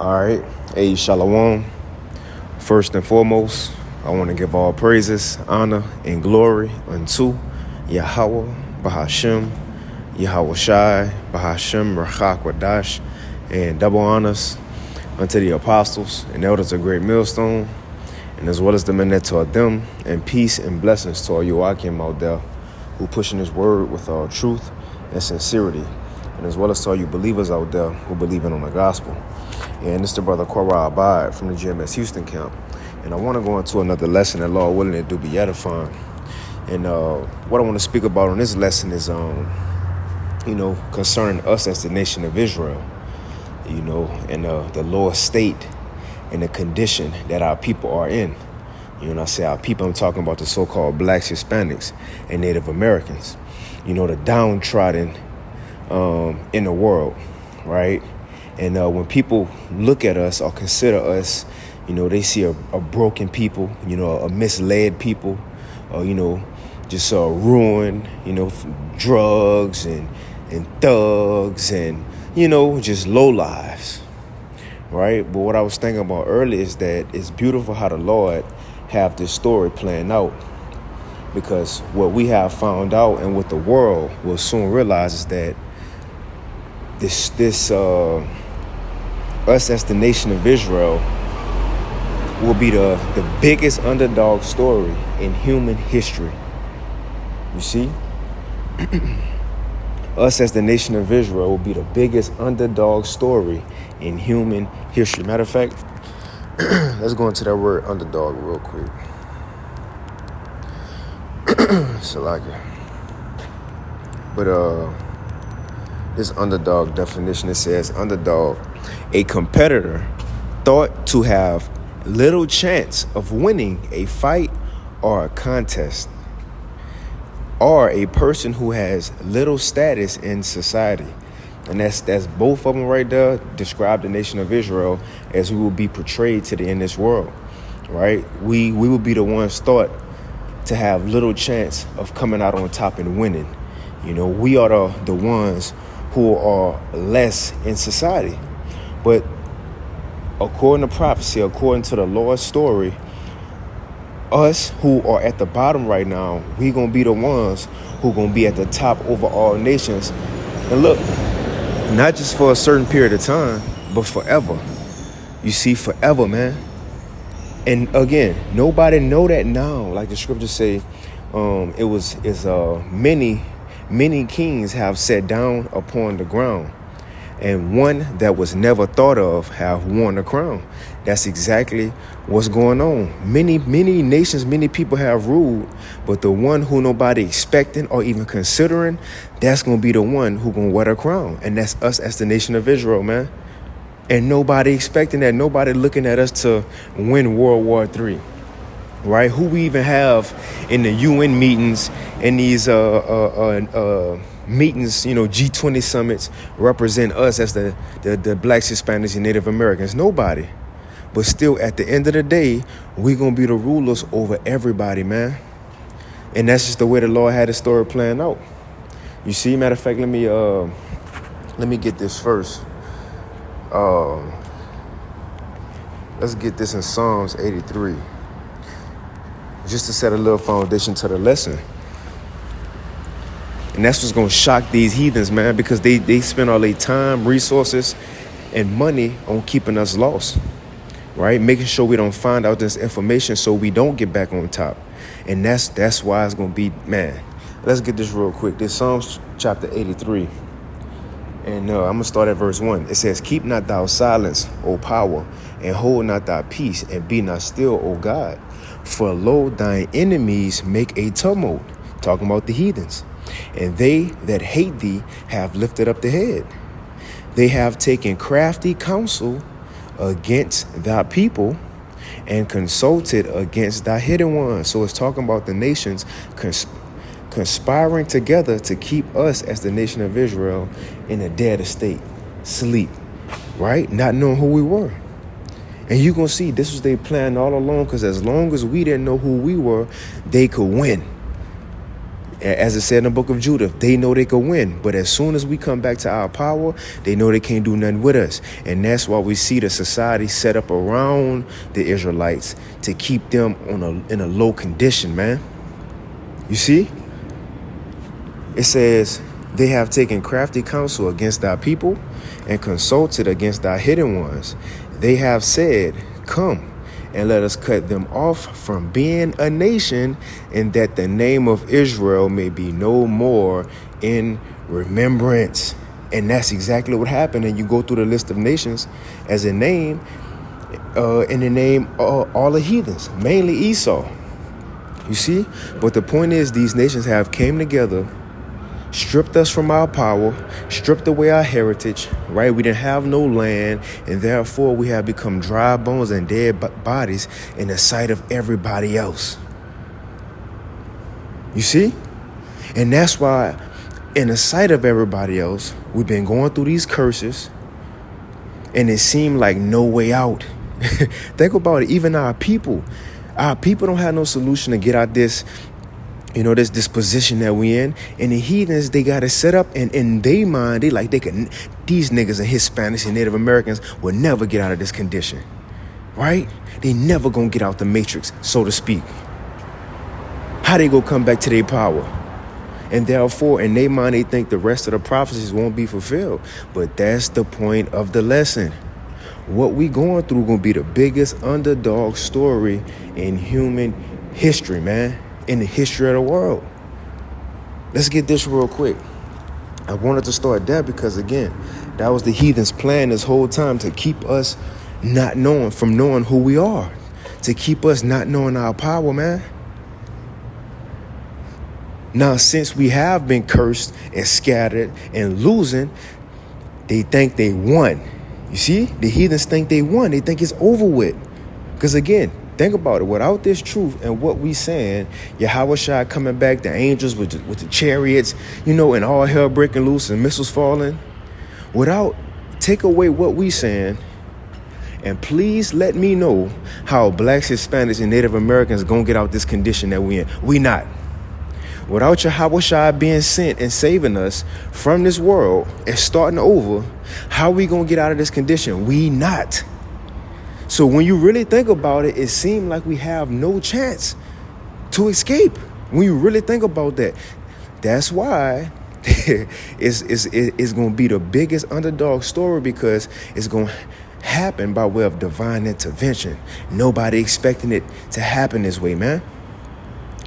All right. Hey, Shalom. First and foremost, I want to give all praises, honor, and glory unto Yahweh, Bahashem, Yahweh Shai, Bahashem, Rachak, Wadash, and double honors unto the apostles and elders of Great Millstone, and as well as the men that taught them, and peace and blessings to all you Akim out there who pushing his word with all truth and sincerity, and as well as to all you believers out there who believing on the gospel. And it's the brother Korah Abad from the GMS Houston camp. And I want to go into another lesson that Lord willing it do be edifying. And what I want to speak about on this lesson is, concerning us as the nation of Israel, and the lower state and the condition that our people are in. When I say our people, I'm talking about the so-called blacks, Hispanics, and Native Americans. The downtrodden in the world, right? And when people look at us or consider us, they see a broken people, a misled people, just ruined, drugs and thugs and, just low lives, right? But what I was thinking about earlier is that it's beautiful how the Lord have this story playing out, because what we have found out and what the world will soon realize is that us as the nation of Israel will be the biggest underdog story in human history. You see? Us as the nation of Israel will be the biggest underdog story in human history. Matter of fact, let's go into that word underdog real quick. Salakia. But this underdog definition, it says underdog, a competitor thought to have little chance of winning a fight or a contest, or a person who has little status in society. And that's both of them right there describe the nation of Israel as we will be portrayed today in this world, right? We will be the ones thought to have little chance of coming out on top and winning. We are the ones who are less in society. But according to prophecy, according to the Lord's story, us who are at the bottom right now, we going to be the ones who going to be at the top over all nations. And look, not just for a certain period of time, but forever. You see, forever, man. And again, nobody know that now. Like the scriptures say, many kings have sat down upon the ground, and one that was never thought of have won the crown. That's exactly what's going on. Many nations, many people have ruled, but the one who nobody expecting or even considering, that's going to be the one who going to wear the crown. And that's us as the nation of Israel, man. And nobody expecting that. Nobody looking at us to win World War III. Right? Who we even have in the UN meetings and these meetings, G20 summits represent us as the blacks, Hispanics, and Native Americans? Nobody. But still, at the end of the day, we're going to be the rulers over everybody, man. And that's just the way the Lord had the story playing out. You see, matter of fact, let me get this first. Let's get this in Psalms 83. Just to set a little foundation to the lesson. And that's what's going to shock these heathens, man, because they spend all their time, resources, and money on keeping us lost, right? Making sure we don't find out this information so we don't get back on top. And that's why it's going to be, man. Let's get this real quick. This Psalms chapter 83. And I'm going to start at verse 1. It says, "Keep not thou silence, O power, and hold not thy peace, and be not still, O God. For lo, thine enemies make a tumult," talking about the heathens, "and they that hate thee have lifted up the head. They have taken crafty counsel against thy people, and consulted against thy hidden ones." So it's talking about the nations conspiring together to keep us as the nation of Israel in a dead state, sleep, right? Not knowing who we were. And you're going to see this was their plan all along, because as long as we didn't know who we were, they could win. As it said in the book of Judah, they know they could win. But as soon as we come back to our power, they know they can't do nothing with us. And that's why we see the society set up around the Israelites to keep them in a low condition, man. You see? It says, they have taken crafty counsel against our people and consulted against our hidden ones. They have said, come and let us cut them off from being a nation, and that the name of Israel may be no more in remembrance. And that's exactly what happened. And you go through the list of nations as a name, in the name all the heathens, mainly Esau. You see? But the point is, these nations have came together, stripped us from our power, stripped away our heritage, right? We didn't have no land, and therefore we have become dry bones and dead bodies in the sight of everybody else. You see? And that's why in the sight of everybody else, we've been going through these curses, and it seemed like no way out. Think about it. Even our people don't have no solution to get out this, this position that we in. And the heathens, they got it set up, and in their mind, these niggas and Hispanics and Native Americans will never get out of this condition, right? They never gonna get out the matrix, so to speak. How they gonna come back to their power? And therefore, in their mind, they think the rest of the prophecies won't be fulfilled. But that's the point of the lesson. What we going through gonna be the biggest underdog story in human history, man. In the history of the world. Let's get this real quick. I wanted to start that because, again, that was the heathens' plan this whole time, to keep us not knowing who we are, to keep us not knowing our power, man. Now, since we have been cursed and scattered and losing, they think they won. You see, the heathens think they won. They think it's over with. Because, again, think about it. Without this truth and what we saying, Yahushua coming back, the angels with the chariots, and all hell breaking loose and missiles falling. Take away what we saying, and please let me know how blacks, Hispanics, and Native Americans gonna get out this condition that we in. We not. Without Yahushua being sent and saving us from this world and starting over, how we gonna get out of this condition? We not. So when you really think about it, it seems like we have no chance to escape. When you really think about that, that's why it's going to be the biggest underdog story, because it's going to happen by way of divine intervention. Nobody expecting it to happen this way, man.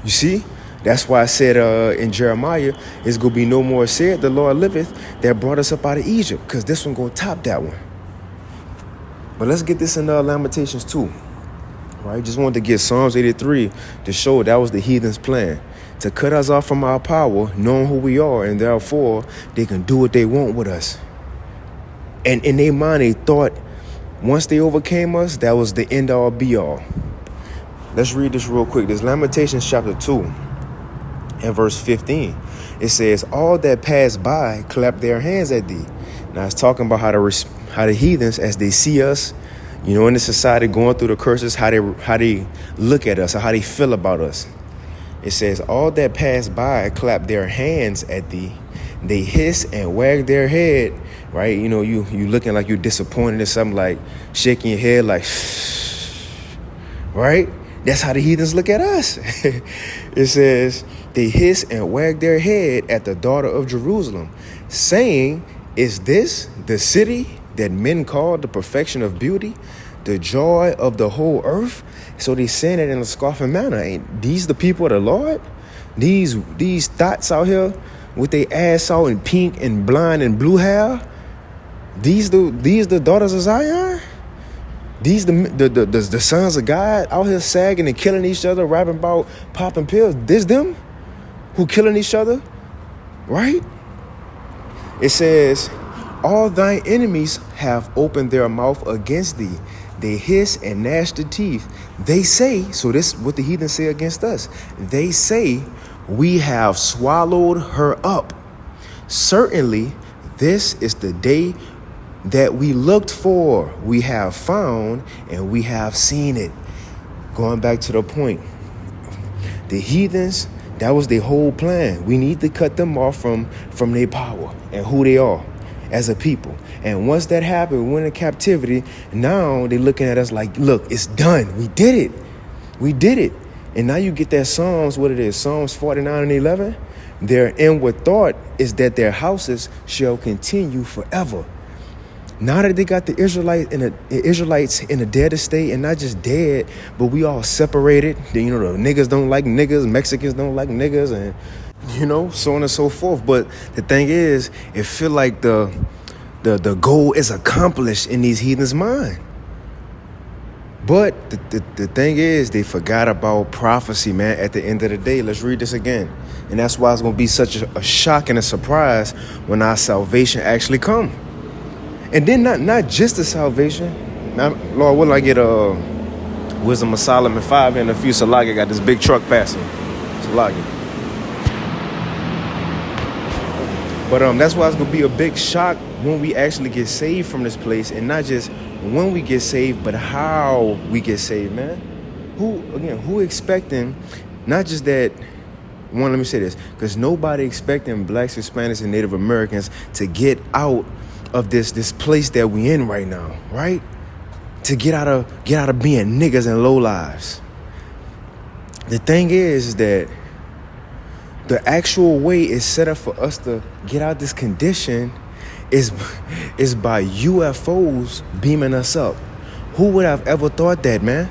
You see? That's why I said in Jeremiah, it's going to be no more said, the Lord liveth, that brought us up out of Egypt, because this one going to top that one. But let's get this in Lamentations 2, right? Just wanted to get Psalms 83 to show that was the heathen's plan, to cut us off from our power, knowing who we are, and therefore they can do what they want with us. And in their mind, they thought once they overcame us, that was the end all be all. Let's read this real quick. This Lamentations chapter 2 and verse 15. It says, all that pass by clap their hands at thee. Now it's talking about how the heathens, as they see us, in the society going through the curses, how they look at us, or how they feel about us. It says, all that pass by clap their hands at thee. They hiss and wag their head, right? You looking like you're disappointed or something, like shaking your head like, right? That's how the heathens look at us. It says, they hiss and wag their head at the daughter of Jerusalem, saying, is this the city that men call the perfection of beauty, the joy of the whole earth? So they saying it in a scoffing manner. Ain't these the people of the Lord? These thoughts out here with their ass out in pink and blind and blue hair? These the daughters of Zion? These the sons of God out here sagging and killing each other, rapping about popping pills? This them who killing each other, right? It says, all thine enemies have opened their mouth against thee. They hiss and gnash their teeth. They say, so this is what the heathen say against us. They say, we have swallowed her up. Certainly, this is the day that we looked for. We have found and we have seen it. Going back to the point, the heathens, That was their whole plan. We need to cut them off from their power and who they are as a people. And once that happened, we went into captivity. Now they're looking at us like, look, it's done. We did it. We did it. And now you get that Psalms, what it is, Psalms 49 and 11. Their inward thought is that their houses shall continue forever. Now that they got the Israelites in a dead state, and not just dead, but we all separated. The niggas don't like niggas, Mexicans don't like niggas, and so on and so forth. But the thing is, it feel like the goal is accomplished in these heathens' mind. But the thing is, they forgot about prophecy, man. At the end of the day, let's read this again. And that's why it's going to be such a shock and a surprise when our salvation actually come. And then not just the salvation. Now, Lord, will I get Wisdom of Solomon 5 and a few Salagi got this big truck passing. Salagi. But that's why it's going to be a big shock when we actually get saved from this place. And not just when we get saved, but how we get saved, man. Who expecting, not just that, let me say this, because nobody expecting blacks, Hispanics, and Native Americans to get out of this place that we in right now, right? To get out of being niggas and low lives. The thing is that the actual way is set up for us to get out this condition is by UFOs beaming us up. Who would have ever thought that, man?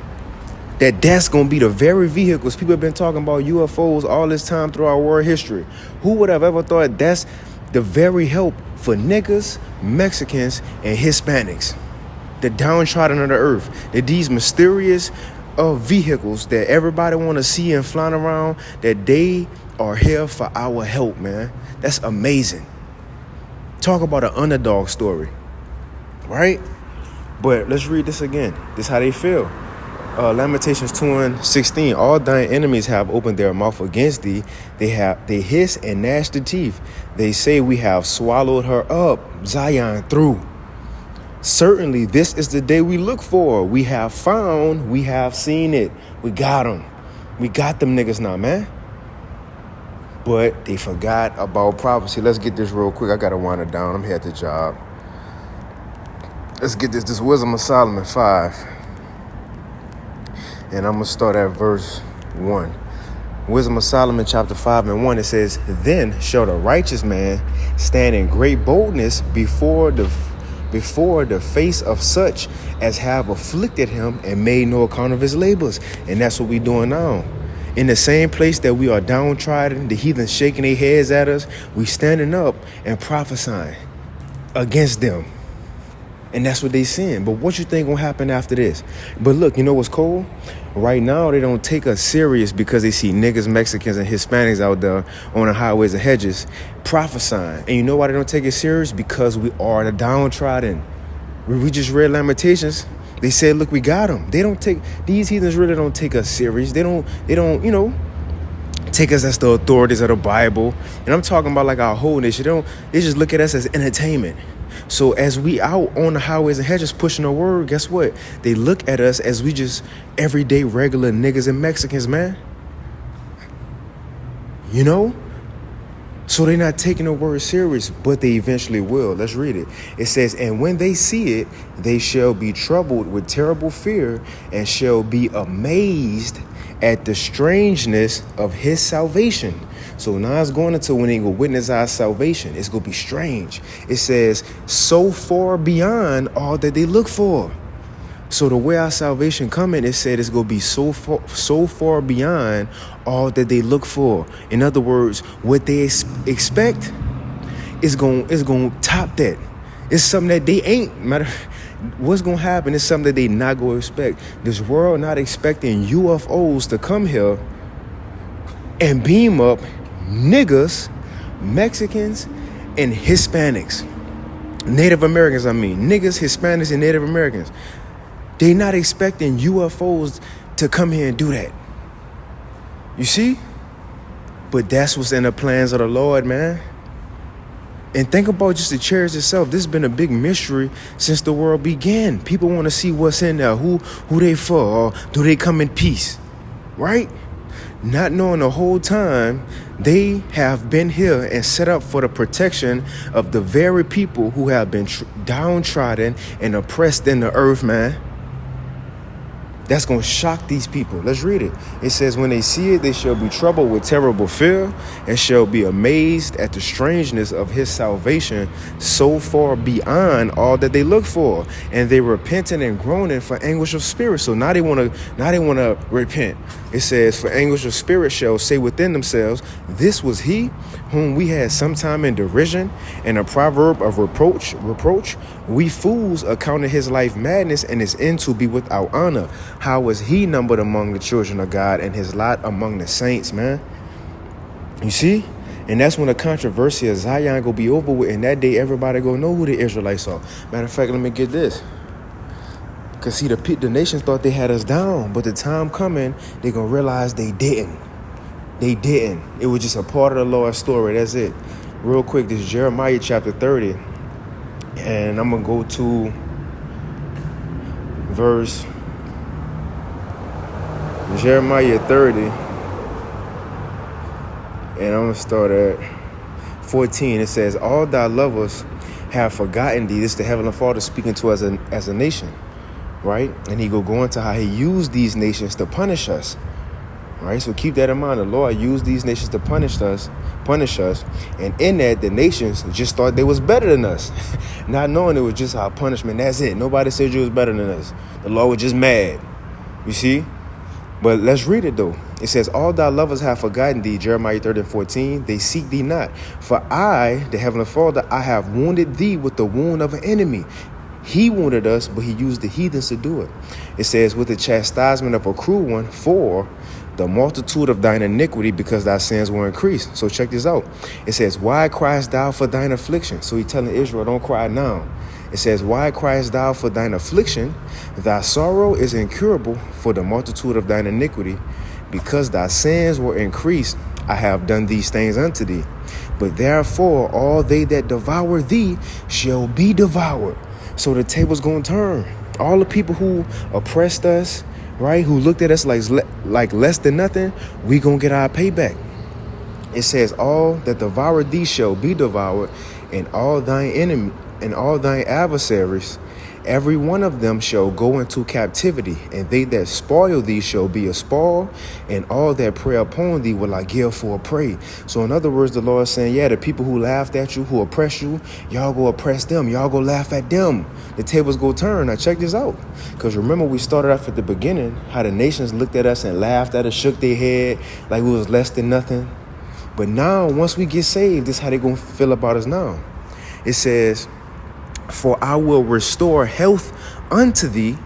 That's going to be the very vehicles. People have been talking about UFOs all this time throughout world history. Who would have ever thought that's the very help for niggas, Mexicans, and Hispanics? The downtrodden of the earth. That these mysterious vehicles that everybody want to see and flying around, that they are here for our help, man. That's amazing. Talk about an underdog story, right? But let's read this again. This is how they feel. Lamentations 2:16. All thine enemies have opened their mouth against thee. They hiss and gnash the teeth. They say, we have swallowed her up, Zion through. Certainly this is the day we look for. We have found, we have seen it. We got them. We got them niggas now, man. But they forgot about prophecy. Let's get this real quick. I got to wind it down. I'm here at the job. Let's get this Wisdom of Solomon 5. And I'm going to start at verse 1. Wisdom of Solomon chapter 5 and 1. It says, then shall the righteous man stand in great boldness before the face of such as have afflicted him and made no account of his labors. And that's what we doing now. In the same place that we are downtrodden, the heathen shaking their heads at us, we standing up and prophesying against them. And that's what they saying. But what you think gonna happen after this? But look, you know what's cool? Right now, they don't take us serious because they see niggas, Mexicans, and Hispanics out there on the highways and hedges prophesying. And you know why they don't take it serious? Because we are the downtrodden. We just read Lamentations. They said, look, we got them. These heathens really don't take us serious. They don't, take us as the authorities of the Bible. And I'm talking about like our whole nation. They just look at us as entertainment. So as we out on the highways and hedges pushing the word, guess what? They look at us as we just everyday regular niggas and Mexicans, man. So they're not taking the word serious, but they eventually will. Let's read it. It says, and when they see it, they shall be troubled with terrible fear and shall be amazed at the strangeness of his salvation. So now it's going into when they go witness our salvation. It's going to be strange. It says, so far beyond all that they look for. So the way our salvation coming, it said it's going to be so far beyond all that they look for. In other words, what they expect is going to top that. It's something that they ain't. Matter what's going to happen is something that they not going to expect. This world not expecting UFOs to come here and beam up niggas, Mexicans, and Hispanics. Native Americans, niggas, Hispanics, and Native Americans. They not expecting UFOs to come here and do that. You see? But that's what's in the plans of the Lord, man. And think about just the church itself. This has been a big mystery since the world began. People want to see what's in there, who they for, or do they come in peace, right? not knowing the whole time they have been here and set up for the protection of the very people who have been downtrodden and oppressed in the earth, man. That's going to shock these people. Let's read it. It says, when they see it, they shall be troubled with terrible fear and shall be amazed at the strangeness of his salvation so far beyond all that they look for. And they repenting and groaning for anguish of spirit. So now they want to repent. It says, for anguish of spirit shall say within themselves, this was he whom we had sometime in derision, and a proverb of reproach. We fools accounted his life madness and his end to be without honor. How was he numbered among the children of God and his lot among the saints, man? You see? And that's when the controversy of Zion go be over with. And that day, everybody go know who the Israelites are. Matter of fact, let me get this. Because see, the nations thought they had us down. But the time coming, they going to realize they didn't. They didn't. It was just a part of the Lord's story. That's it. Real quick, this is Jeremiah chapter 30. And I'm going to go to verse Jeremiah 30. And I'm going to start at 14. It says, all thy lovers have forgotten thee. This is the Heavenly Father speaking to us as a nation. Right? And he go into how he used these nations to punish us. Right? So keep that in mind. The Lord used these nations to punish us. And in that, the nations just thought they was better than us. Not knowing it was just our punishment. That's it. Nobody said you was better than us. The Lord was just mad. You see? But let's read it though. It says, all thy lovers have forgotten thee, Jeremiah 30:14. They seek thee not. For I, the Heavenly Father, I have wounded thee with the wound of an enemy. He wounded us, but he used the heathens to do it. It says, with the chastisement of a cruel one, for the multitude of thine iniquity, because thy sins were increased. So check this out. It says, why criest thou for thine affliction? So he's telling Israel, don't cry now. It says, why criest thou for thine affliction? Thy sorrow is incurable for the multitude of thine iniquity, because thy sins were increased. I have done these things unto thee. But therefore all they that devour thee shall be devoured. So the table's going to turn. All the people who oppressed us, right, who looked at us like less than nothing, we going to get our payback. It says, all that devour thee shall be devoured, and all thine enemy and all thine adversaries, every one of them shall go into captivity, and they that spoil thee shall be a spoil, and all that prey upon thee will I give for a prey. So in other words, the Lord is saying, yeah, the people who laughed at you, who oppress you, y'all go oppress them. Y'all go laugh at them. The tables go turn. Now check this out. Because remember, we started off at the beginning, how the nations looked at us and laughed at us, shook their head like we was less than nothing. But now, once we get saved, this is how they going to feel about us now. It says, for I will restore health unto thee,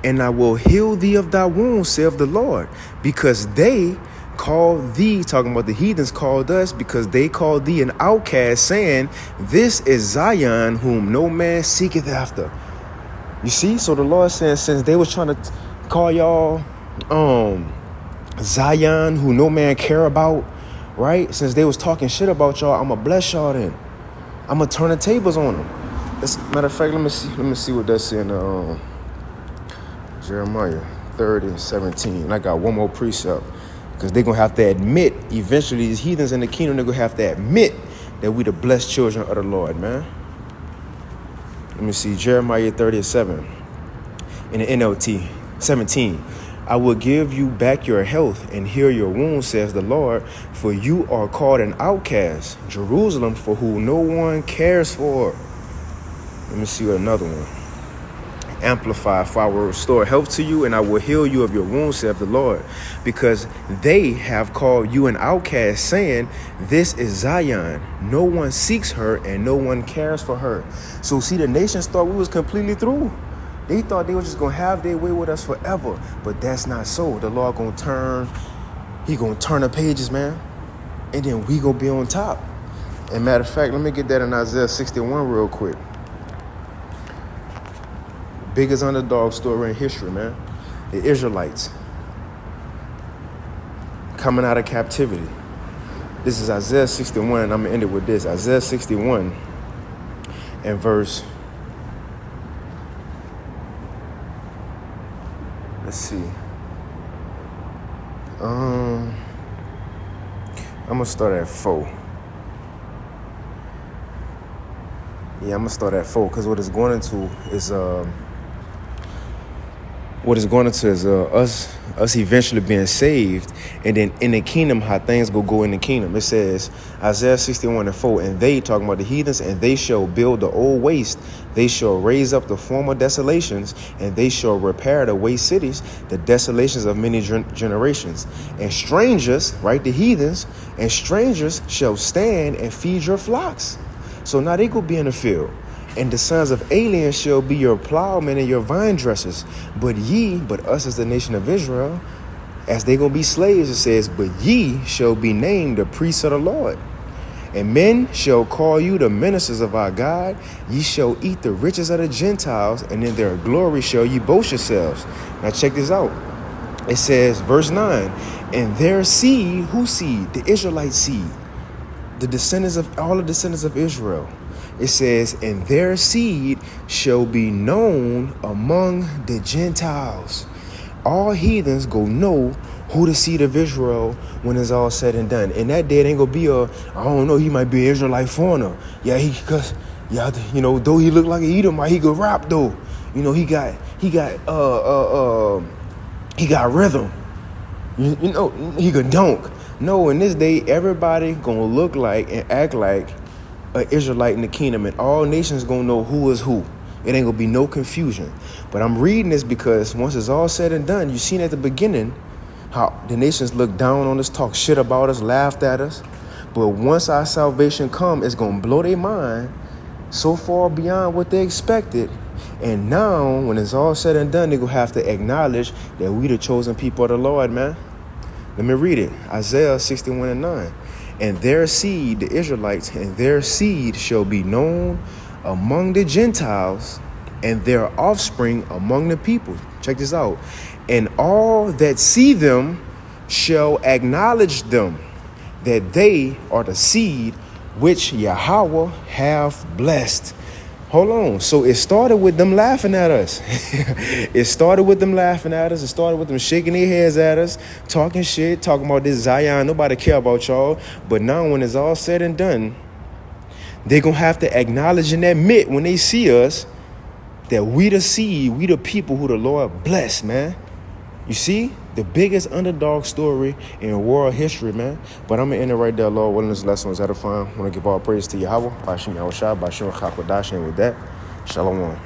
and I will heal thee of thy wounds, saith the Lord. Because they called thee, talking about the heathens called us, because they called thee an outcast, saying, this is Zion, whom no man seeketh after. You see? So the Lord says, since they was trying to call y'all Zion, who no man care about, right? Since they was talking shit about y'all, I'm going to bless y'all then. I'm going to turn the tables on them. Matter of fact, let me see what that's in Jeremiah 30:17. And I got one more precept, because they're going to have to admit, eventually these heathens in the kingdom, they're going to have to admit that we the blessed children of the Lord, man. Let me see, Jeremiah 30:7 in the NLT 17. I will give you back your health and heal your wounds, says the Lord, for you are called an outcast, Jerusalem, for who no one cares for. Let me see another one. Amplify, for I will restore health to you, and I will heal you of your wounds, saith the Lord, because they have called you an outcast, saying, this is Zion. No one seeks her, and no one cares for her. So see, the nations thought we was completely through. They thought they were just going to have their way with us forever. But that's not so. The Lord going to turn. He going to turn the pages, man. And then we going to be on top. And matter of fact, let me get that in Isaiah 61 real quick. Biggest underdog story in history, man. The Israelites coming out of captivity. This is Isaiah 61, and I'm going to end it with this. Isaiah 61 and verse, let's see. I'm gonna start at 4. Yeah, I'm gonna start at 4 because what it's going into is us eventually being saved, and then in the kingdom, how things go in the kingdom. It says Isaiah 61:4, and they, talking about the heathens, and they shall build the old waste, they shall raise up the former desolations, and they shall repair the waste cities, the desolations of many generations. And strangers, right, the heathens, and strangers shall stand and feed your flocks. So now they go be in the field. And the sons of aliens shall be your plowmen and your vine dressers. But us as the nation of Israel, as they gonna be slaves, it says, but ye shall be named the priests of the Lord. And men shall call you the ministers of our God. Ye shall eat the riches of the Gentiles, and in their glory shall ye boast yourselves. Now check this out. It says, verse 9, and their seed, whose seed? The Israelite seed. The descendants of all the descendants of Israel. It says, and their seed shall be known among the Gentiles. All heathens go know who the seed of Israel when it's all said and done. And that day it ain't gonna be I don't know, he might be an Israelite foreigner. Yeah, though he look like an Edomite, he could rap though. He got rhythm. He could dunk. No, in this day, everybody gonna look like and act like an Israelite in the kingdom, and all nations gonna know who is who. It ain't gonna be no confusion. But I'm reading this because once it's all said and done, you seen at the beginning how the nations looked down on us, talk shit about us, laughed at us. But once our salvation come, it's gonna blow their mind so far beyond what they expected. And now, when it's all said and done, they gonna have to acknowledge that we the chosen people of the Lord, man. Let me read it. Isaiah 61:9. And their seed, the Israelites, and their seed shall be known among the Gentiles, and their offspring among the people. Check this out. And all that see them shall acknowledge them, that they are the seed which Yahweh have blessed. Hold on. So it started with them laughing at us. It started with them laughing at us. It started with them shaking their heads at us, talking shit, talking about this Zion. Nobody care about y'all. But now when it's all said and done, they're going to have to acknowledge and admit when they see us that we the seed, we the people who the Lord bless, man. You see? The biggest underdog story in world history, man. But I'm going to end it right there, Lord. Willing, this lesson was edifying. I want to give all praise to Yahweh. Bashim Yahushua, Bashim Chakwadash. And with that, Shalom.